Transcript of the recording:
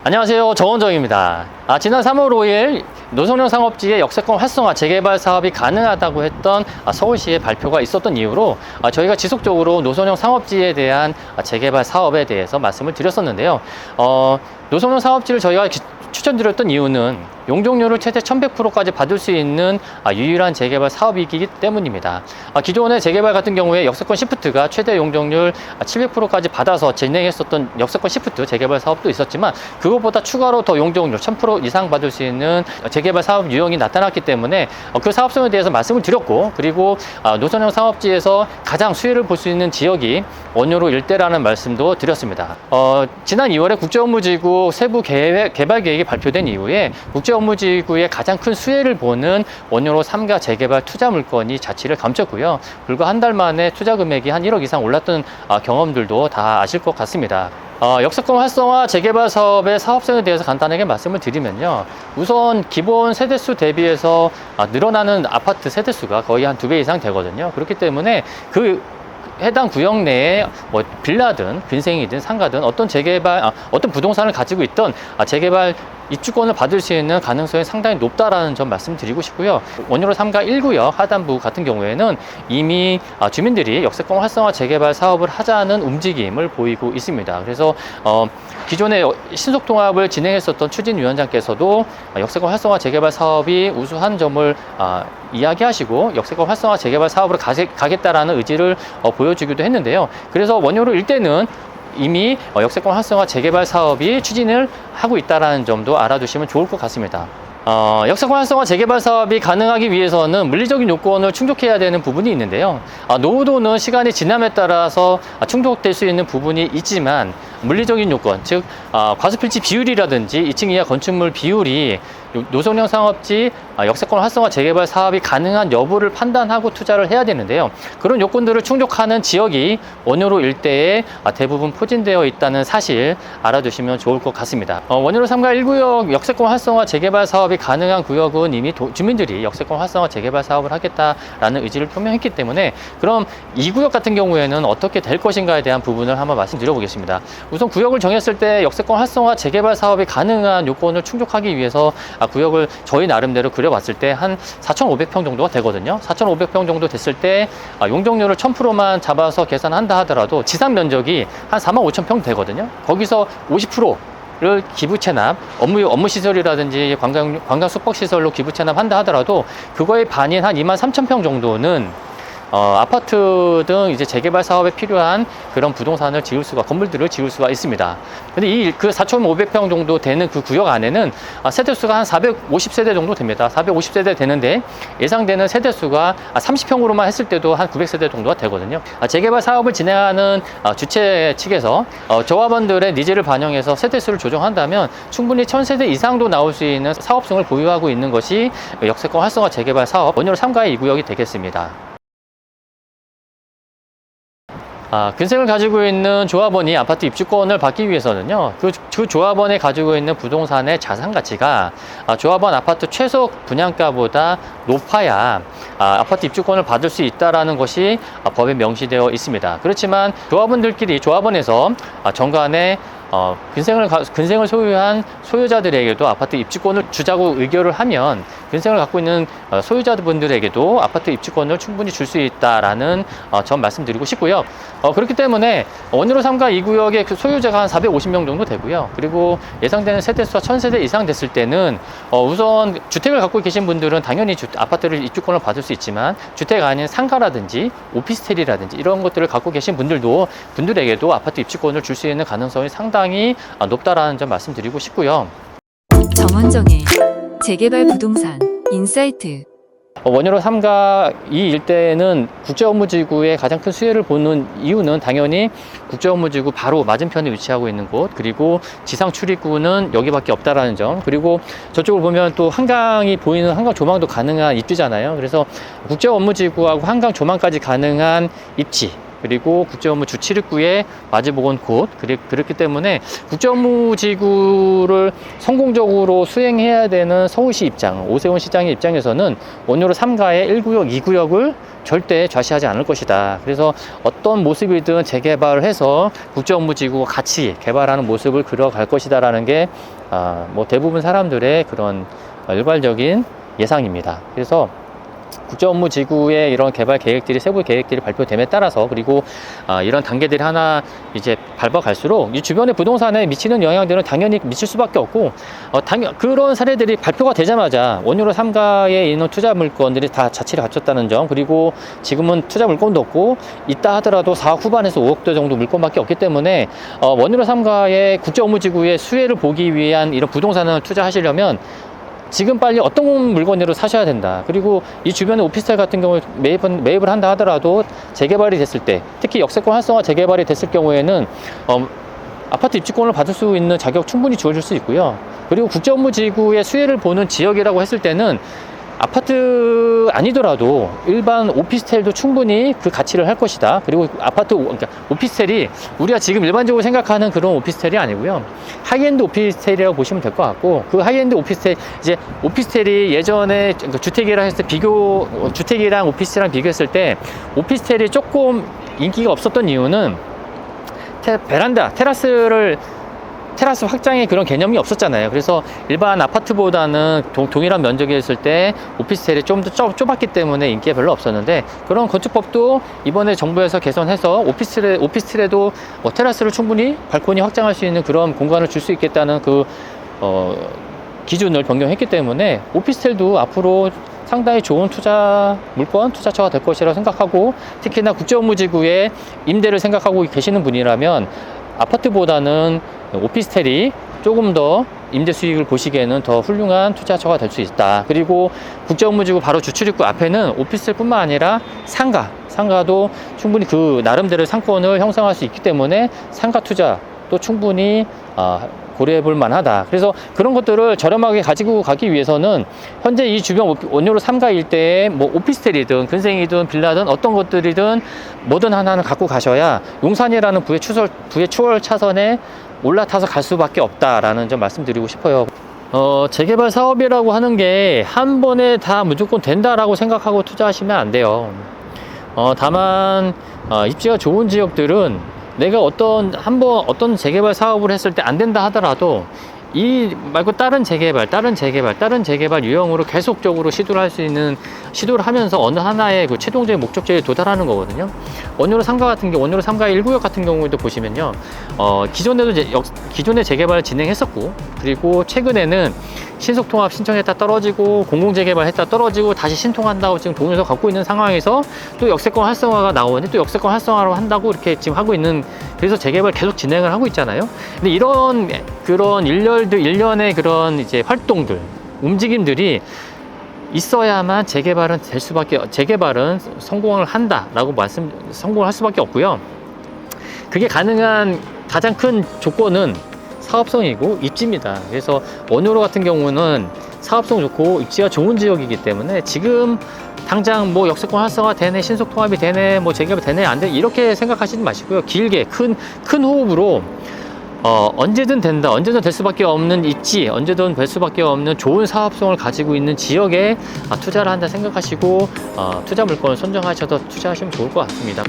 안녕하세요, 정원정입니다. 지난 3월 5일 노선형 상업지의 역세권 활성화 재개발 사업이 가능하다고 했던 서울시의 발표가 있었던 이유로 저희가 지속적으로 노선형 상업지에 대한 재개발 사업에 대해서 말씀을 드렸었는데요. 노선형 상업지를 저희가 추천드렸던 이유는 용적률을 최대 1100%까지 받을 수 있는 유일한 재개발 사업이기 때문입니다. 기존의 재개발 같은 경우에 역세권 시프트가 최대 용적률 700%까지 받아서 진행했었던 역세권 시프트 재개발 사업도 있었지만, 그것보다 추가로 더 용적률 1000% 이상 받을 수 있는 재개발 사업 유형이 나타났기 때문에 그 사업성에 대해서 말씀을 드렸고, 그리고 노선형 상업지에서 가장 수혜를 볼 수 있는 지역이 원효로 일대라는 말씀도 드렸습니다. 지난 2월에 국제업무지구 세부 개발 계획이 발표된 이후에 국제업무지구의 가장 큰 수혜를 보는 원효로 3가 재개발 투자 물건이 자취를 감췄고요. 불과 한 달 만에 투자 금액이 한 1억 이상 올랐던 경험들도 다 아실 것 같습니다. 역세권 활성화 재개발 사업의 사업성에 대해서 간단하게 말씀을 드리면요. 우선 기본 세대수 대비해서 늘어나는 아파트 세대수가 거의 한 2배 이상 되거든요. 그렇기 때문에 그 해당 구역 내에 빌라든 빈생이든 상가든 어떤 부동산을 가지고 있던 재개발 입주권을 받을 수 있는 가능성이 상당히 높다라는 점 말씀드리고 싶고요. 원효로 3가 1구역 하단부 같은 경우에는 이미 주민들이 역세권 활성화 재개발 사업을 하자는 움직임을 보이고 있습니다. 그래서 기존에 신속통합을 진행했었던 추진위원장께서도 역세권 활성화 재개발 사업이 우수한 점을 이야기하시고 역세권 활성화 재개발 사업으로 가겠다라는 의지를 보여주기도 했는데요. 그래서 원효로 일대는 이미 역세권 활성화 재개발 사업이 추진을 하고 있다는 점도 알아두시면 좋을 것 같습니다. 역세권 활성화 재개발 사업이 가능하기 위해서는 물리적인 요건을 충족해야 되는 부분이 있는데요. 노후도는 시간이 지남에 따라서 충족될 수 있는 부분이 있지만, 물리적인 요건, 즉 과수필지 비율이라든지 2층 이하 건축물 비율이 노선형 상업지 역세권 활성화 재개발 사업이 가능한 여부를 판단하고 투자를 해야 되는데요. 그런 요건들을 충족하는 지역이 원효로 일대에 대부분 포진되어 있다는 사실 알아두시면 좋을 것 같습니다. 원효로 3가 1구역 역세권 활성화 재개발 사업이 가능한 구역은 이미 주민들이 역세권 활성화 재개발 사업을 하겠다라는 의지를 표명했기 때문에, 그럼 2구역 같은 경우에는 어떻게 될 것인가에 대한 부분을 한번 말씀드려 보겠습니다. 우선 구역을 정했을 때 역세권 활성화 재개발 사업이 가능한 요건을 충족하기 위해서 구역을 저희 나름대로 그려봤을 때 한 4,500평 정도가 되거든요. 4,500평 정도 됐을 때 용적률을 1000%만 잡아서 계산한다 하더라도 지상 면적이 한 45,000평 되거든요. 거기서 50%를 기부 체납, 업무 시설이라든지 관광 숙박 시설로 기부 체납한다 하더라도 그거의 반인 한 23,000평 정도는 아파트 등 이제 재개발 사업에 필요한 그런 부동산을 건물들을 지을 수가 있습니다. 근데 그 4,500평 정도 되는 그 구역 안에는 세대수가 한 450세대 정도 됩니다. 450세대 되는데 예상되는 세대수가 30평으로만 했을 때도 한 900세대 정도가 되거든요. 재개발 사업을 진행하는 주체 측에서 조합원들의 니즈를 반영해서 세대수를 조정한다면 충분히 1000세대 이상도 나올 수 있는 사업성을 보유하고 있는 것이 역세권 활성화 재개발 사업 원효로 3가의 2구역이 되겠습니다. 근생을 가지고 있는 조합원이 아파트 입주권을 받기 위해서는요, 그 조합원이 가지고 있는 부동산의 자산 가치가 조합원 아파트 최소 분양가보다 높아야 아파트 입주권을 받을 수 있다는 것이 법에 명시되어 있습니다. 그렇지만 조합원에서 정관에 근생을 소유한 소유자들에게도 아파트 입주권을 주자고 의결을 하면 근생을 갖고 있는 소유자분들에게도 아파트 입주권을 충분히 줄 수 있다라는 점 말씀드리고 싶고요. 그렇기 때문에 원효로 3가 2구역의 그 소유자가 한 450명 정도 되고요. 그리고 예상되는 세대수가 1000세대 이상 됐을 때는 우선 주택을 갖고 계신 분들은 당연히 아파트를 입주권을 받을 수 있지만, 주택 아닌 상가라든지 오피스텔이라든지 이런 것들을 갖고 계신 분들에게도 아파트 입주권을 줄 수 있는 가능성이 상당히 높다라는 점 말씀드리고 싶고요. 정원정의 재개발 부동산 인사이트. 원효로 3가 이 일대에는 국제업무지구의 가장 큰 수혜를 보는 이유는 당연히 국제업무지구 바로 맞은편에 위치하고 있는 곳, 그리고 지상 출입구는 여기밖에 없다라는 점, 그리고 저쪽을 보면 또 한강이 보이는 한강 조망도 가능한 입지잖아요. 그래서 국제업무지구하고 한강 조망까지 가능한 입지, 그리고 국제업무 주 7입구에 마주보건 곧 그렇기 때문에 국제업무지구를 성공적으로 수행해야 되는 서울시 입장, 오세훈 시장의 입장에서는 원효로 3가의 1구역, 2구역을 절대 좌시하지 않을 것이다. 그래서 어떤 모습이든 재개발을 해서 국제업무지구가 같이 개발하는 모습을 그려갈 것이다 라는 게 뭐 대부분 사람들의 그런 일괄적인 예상입니다. 그래서 국제업무지구의 이런 개발 계획들이, 세부 계획들이 발표됨에 따라서, 그리고 이런 단계들이 하나 이제 밟아갈수록 이 주변의 부동산에 미치는 영향들은 당연히 미칠 수밖에 없고, 그런 사례들이 발표가 되자마자 원효로 3가에 있는 투자 물건들이 다 자치를 갖췄다는 점, 그리고 지금은 투자 물건도 없고 있다 하더라도 4억 후반에서 5억대 정도 물건밖에 없기 때문에 원효로 3가의 국제업무지구의 수혜를 보기 위한 이런 부동산을 투자하시려면 지금 빨리 어떤 물건으로 사셔야 된다. 그리고 이 주변의 오피스텔 같은 경우에 매입을 한다 하더라도 재개발이 됐을 때, 특히 역세권 활성화 재개발이 됐을 경우에는 아파트 입주권을 받을 수 있는 자격 충분히 주어질 수 있고요. 그리고 국제업무지구의 수혜를 보는 지역이라고 했을 때는 아파트 아니더라도 일반 오피스텔도 충분히 그 가치를 할 것이다. 그리고 그러니까 오피스텔이 우리가 지금 일반적으로 생각하는 그런 오피스텔이 아니고요. 하이엔드 오피스텔이라고 보시면 될 것 같고, 그 하이엔드 오피스텔, 이제 오피스텔이 예전에 주택이랑 했을 때 주택이랑 오피스텔이랑 비교했을 때 오피스텔이 조금 인기가 없었던 이유는 테라스 확장의 그런 개념이 없었잖아요. 그래서 일반 아파트보다는 동일한 면적이 있을 때 오피스텔이 좀 더 좁았기 때문에 인기가 별로 없었는데, 그런 건축법도 이번에 정부에서 개선해서 오피스텔에도 테라스를 충분히 발코니 확장할 수 있는 그런 공간을 줄 수 있겠다는 기준을 변경했기 때문에 오피스텔도 앞으로 상당히 좋은 투자처가 될 것이라고 생각하고, 특히나 국제업무지구의 임대를 생각하고 계시는 분이라면 아파트보다는 오피스텔이 조금 더 임대 수익을 보시기에는 더 훌륭한 투자처가 될 수 있다. 그리고 국제업무지구 바로 주출입구 앞에는 오피스텔뿐만 아니라 상가도 충분히 그 나름대로 상권을 형성할 수 있기 때문에 상가 투자도 충분히 고려해 볼 만하다. 그래서 그런 것들을 저렴하게 가지고 가기 위해서는 현재 이 주변 원효로 3가 일대에 뭐 오피스텔이든 근생이든 빌라든 어떤 것들이든 뭐든 하나는 갖고 가셔야 용산이라는 부의 추월 차선에 올라타서 갈 수밖에 없다라는 점 말씀드리고 싶어요. 재개발 사업이라고 하는 게 한 번에 다 무조건 된다라고 생각하고 투자하시면 안 돼요. 다만 입지가 좋은 지역들은 내가 어떤 재개발 사업을 했을 때 안 된다 하더라도 이 말고 다른 재개발 유형으로 계속적으로 시도를 할 수 있는, 시도를 하면서 어느 하나의 그 최종적인 목적지에 도달하는 거거든요. 원효로 3가 1구역 같은 경우에도 보시면요, 기존에 재개발을 진행했었고, 그리고 최근에는 신속통합 신청했다 떨어지고, 공공재개발 했다 떨어지고, 다시 신통한다고 지금 동의서 갖고 있는 상황에서 또 역세권 활성화가 나오니 또 역세권 활성화로 한다고 이렇게 지금 하고 있는, 그래서 재개발 계속 진행을 하고 있잖아요. 근데 이런 그런 일련의 그런 이제 활동들, 움직임들이 있어야만 재개발은 성공을 할 수밖에 없고요. 그게 가능한 가장 큰 조건은 사업성이고 입지입니다. 그래서 원효로 같은 경우는 사업성 좋고 입지가 좋은 지역이기 때문에 지금 당장 뭐 역세권 활성화 되네, 신속 통합이 되네, 뭐 재개발 되네, 안 되네, 이렇게 생각하시지 마시고요. 길게 큰 호흡으로 언제든 된다, 언제든 될 수밖에 없는 입지, 언제든 될 수밖에 없는 좋은 사업성을 가지고 있는 지역에 투자를 한다 생각하시고 투자 물건을 선정하셔서 투자하시면 좋을 것 같습니다.